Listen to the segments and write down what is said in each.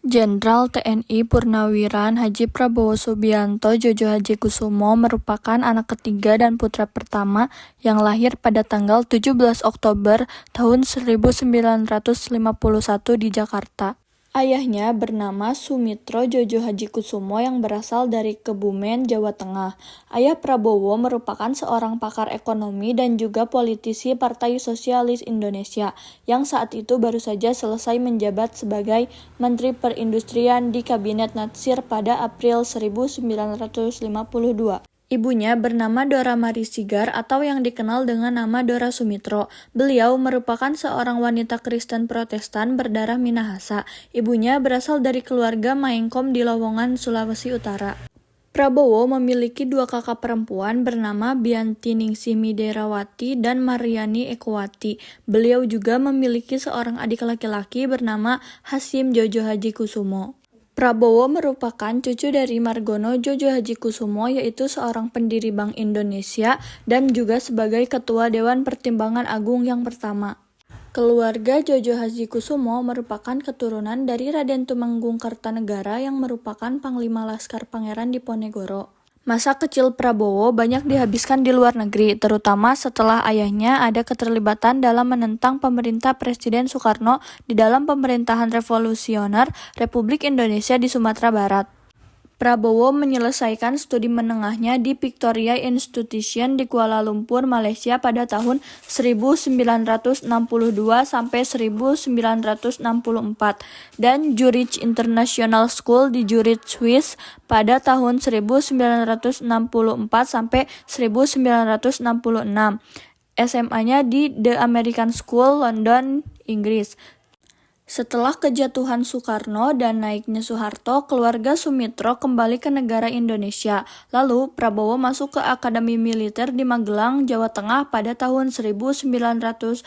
Jenderal TNI Purnawiran Haji Prabowo Subianto Jojo Hadikusumo merupakan anak ketiga dan putra pertama yang lahir pada tanggal 17 Oktober tahun 1951 di Jakarta. Ayahnya bernama Sumitro Jojo Hadikusumo yang berasal dari Kebumen, Jawa Tengah. Ayah Prabowo merupakan seorang pakar ekonomi dan juga politisi Partai Sosialis Indonesia yang saat itu baru saja selesai menjabat sebagai Menteri Perindustrian di Kabinet Natsir pada April 1952. Ibunya bernama Dora Marisigar atau yang dikenal dengan nama Dora Sumitro. Beliau merupakan seorang wanita Kristen Protestan berdarah Minahasa. Ibunya berasal dari keluarga Maengkom di Lowongan, Sulawesi Utara. Prabowo memiliki dua kakak perempuan bernama Bianti Ningsih Miderawati dan Mariani Ekowati. Beliau juga memiliki seorang adik laki-laki bernama Hasyim Jojo Hadikusumo. Prabowo merupakan cucu dari Margono Jojo Hadikusumo, yaitu seorang pendiri Bank Indonesia dan juga sebagai Ketua Dewan Pertimbangan Agung yang pertama. Keluarga Jojo Hadikusumo merupakan keturunan dari Raden Tumenggung Kertanegara yang merupakan Panglima Laskar Pangeran Diponegoro. Masa kecil Prabowo banyak dihabiskan di luar negeri, terutama setelah ayahnya ada keterlibatan dalam menentang pemerintah Presiden Soekarno di dalam pemerintahan revolusioner Republik Indonesia di Sumatera Barat. Prabowo menyelesaikan studi menengahnya di Victoria Institution di Kuala Lumpur, Malaysia pada tahun 1962 sampai 1964 dan Zurich International School di Zurich, Swiss pada tahun 1964 sampai 1966. SMA-nya di The American School, London, Inggris. Setelah kejatuhan Soekarno dan naiknya Soeharto, keluarga Sumitro kembali ke negara Indonesia. Lalu, Prabowo masuk ke Akademi Militer di Magelang, Jawa Tengah pada tahun 1970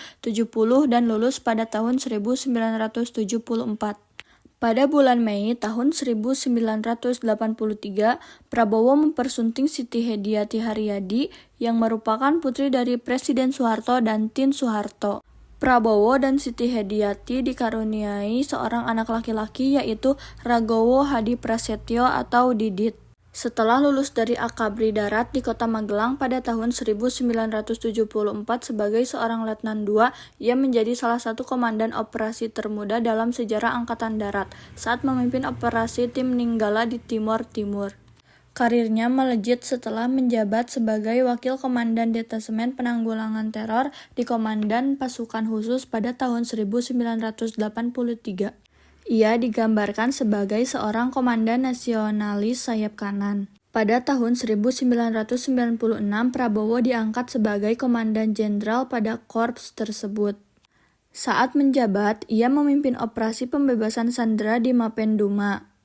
dan lulus pada tahun 1974. Pada bulan Mei tahun 1983, Prabowo mempersunting Siti Hediati Haryadi yang merupakan putri dari Presiden Soeharto dan Tien Soeharto. Prabowo dan Siti Hediati dikaruniai seorang anak laki-laki yaitu Ragowo Hadi Prasetyo atau Didit. Setelah lulus dari Akabri Darat di Kota Magelang pada tahun 1974 sebagai seorang Letnan II, ia menjadi salah satu komandan operasi termuda dalam sejarah Angkatan Darat saat memimpin operasi Tim Ninggala di Timor Timur. Karirnya melejit setelah menjabat sebagai Wakil Komandan Detasemen Penanggulangan Teror di Komandan Pasukan Khusus pada tahun 1983. Ia digambarkan sebagai seorang komandan nasionalis sayap kanan. Pada tahun 1996, Prabowo diangkat sebagai Komandan Jenderal pada korps tersebut. Saat menjabat, ia memimpin operasi pembebasan sandera di Mapenduma.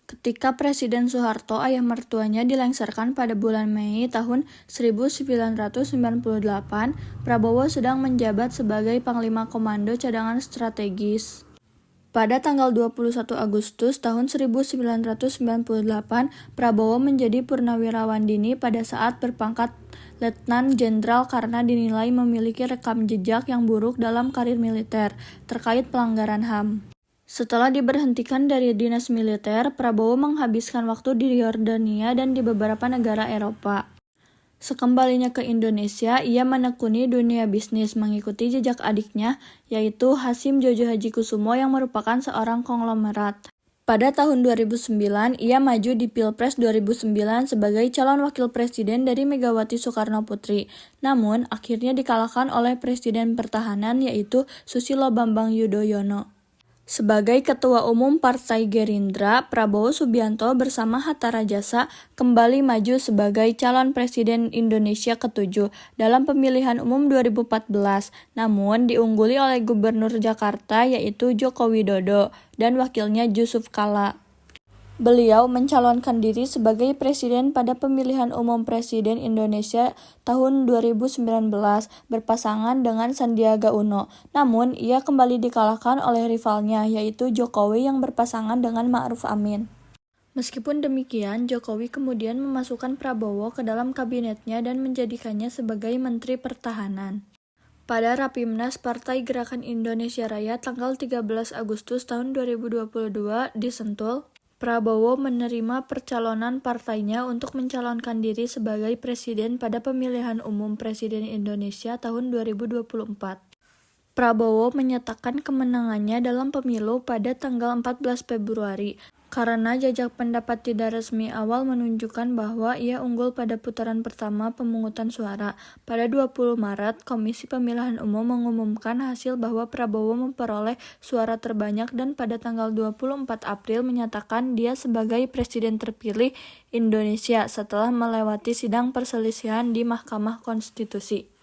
Ketika Presiden Soeharto, ayah mertuanya, dilengsarkan pada bulan Mei tahun 1998, Prabowo sedang menjabat sebagai Panglima Komando Cadangan Strategis. Pada tanggal 21 Agustus tahun 1998, Prabowo menjadi purnawirawan dini pada saat berpangkat Letnan Jenderal karena dinilai memiliki rekam jejak yang buruk dalam karir militer terkait pelanggaran HAM. Setelah diberhentikan dari dinas militer, Prabowo menghabiskan waktu di Yordania dan di beberapa negara Eropa. Sekembalinya ke Indonesia, ia menekuni dunia bisnis mengikuti jejak adiknya, yaitu Hasyim Jojo Hadikusumo yang merupakan seorang konglomerat. Pada tahun 2009, ia maju di Pilpres 2009 sebagai calon wakil presiden dari Megawati Soekarno Putri. Namun, akhirnya dikalahkan oleh Presiden Pertahanan yaitu Susilo Bambang Yudhoyono. Sebagai Ketua Umum Partai Gerindra, Prabowo Subianto bersama Hatta Rajasa kembali maju sebagai calon Presiden Indonesia ke-7 dalam pemilihan umum 2014, namun diungguli oleh Gubernur Jakarta yaitu Joko Widodo dan wakilnya Yusuf Kala. Beliau mencalonkan diri sebagai presiden pada pemilihan umum Presiden Indonesia tahun 2019 berpasangan dengan Sandiaga Uno. Namun, ia kembali dikalahkan oleh rivalnya yaitu Jokowi yang berpasangan dengan Ma'ruf Amin. Meskipun demikian, Jokowi kemudian memasukkan Prabowo ke dalam kabinetnya dan menjadikannya sebagai Menteri Pertahanan. Pada Rapimnas Partai Gerakan Indonesia Raya tanggal 13 Agustus tahun 2022 di Sentul, Prabowo menerima percalonan partainya untuk mencalonkan diri sebagai presiden pada pemilihan umum presiden Indonesia tahun 2024. Prabowo menyatakan kemenangannya dalam pemilu pada tanggal 14 Februari. Karena jajak pendapat tidak resmi awal menunjukkan bahwa ia unggul pada putaran pertama pemungutan suara. Pada 20 Maret, Komisi Pemilihan Umum mengumumkan hasil bahwa Prabowo memperoleh suara terbanyak dan pada tanggal 24 April menyatakan dia sebagai presiden terpilih Indonesia setelah melewati sidang perselisihan di Mahkamah Konstitusi.